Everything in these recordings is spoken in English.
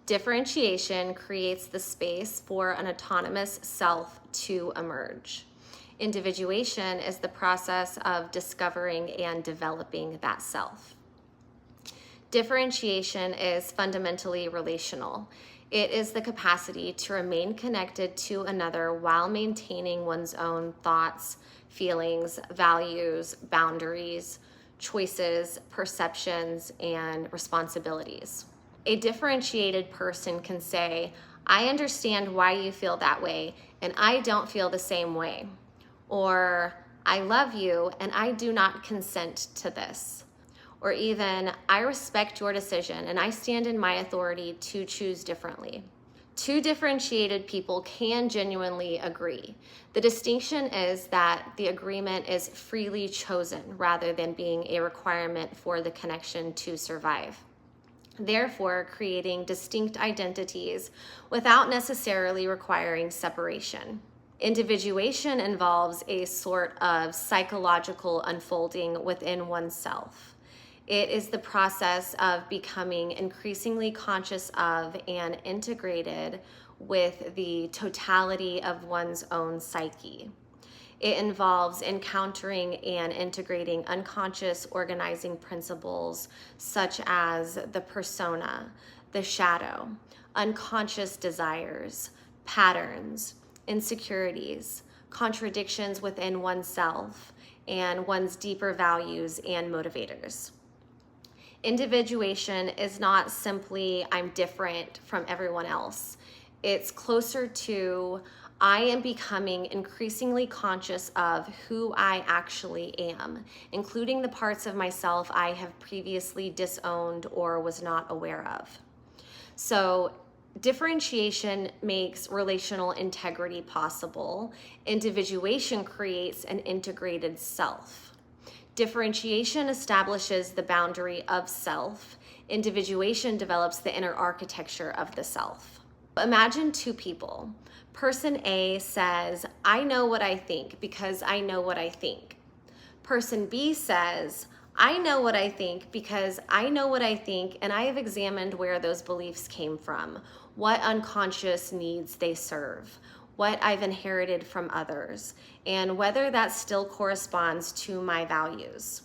Differentiation creates the space for an autonomous self to emerge. Individuation is the process of discovering and developing that self. Differentiation is fundamentally relational. It is the capacity to remain connected to another while maintaining one's own thoughts, feelings, values, boundaries, choices, perceptions, and responsibilities. A differentiated person can say, I understand why you feel that way, and I don't feel the same way. Or, I love you, and I do not consent to this. Or even, I respect your decision, and I stand in my authority to choose differently. Two differentiated people can genuinely agree. The distinction is that the agreement is freely chosen rather than being a requirement for the connection to survive, therefore creating distinct identities without necessarily requiring separation. Individuation involves a sort of psychological unfolding within oneself. It is the process of becoming increasingly conscious of and integrated with the totality of one's own psyche. It involves encountering and integrating unconscious organizing principles such as the persona, the shadow, unconscious desires, patterns, insecurities, contradictions within oneself, and one's deeper values and motivators. Individuation is not simply I'm different from everyone else. It's closer to I am becoming increasingly conscious of who I actually am, including the parts of myself I have previously disowned or was not aware of. So, differentiation makes relational integrity possible. Individuation creates an integrated self. Differentiation establishes the boundary of self. Individuation develops the inner architecture of the self. Imagine two people. Person A says, I know what I think because I know what I think. Person B says, I know what I think because I know what I think, and I have examined where those beliefs came from, what unconscious needs they serve, what I've inherited from others, and whether that still corresponds to my values.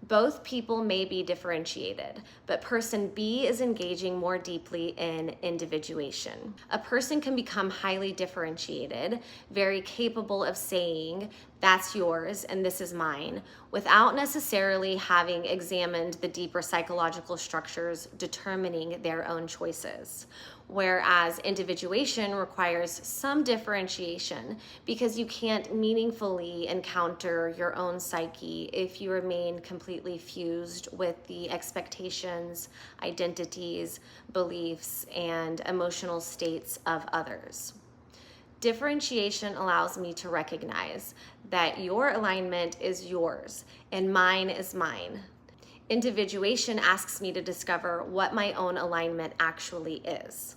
Both people may be differentiated, but person B is engaging more deeply in individuation. A person can become highly differentiated, very capable of saying, that's yours and this is mine, without necessarily having examined the deeper psychological structures determining their own choices. Whereas individuation requires some differentiation because you can't meaningfully encounter your own psyche if you remain completely fused with the expectations, identities, beliefs, and emotional states of others. Differentiation allows me to recognize that your alignment is yours and mine is mine. Individuation asks me to discover what my own alignment actually is.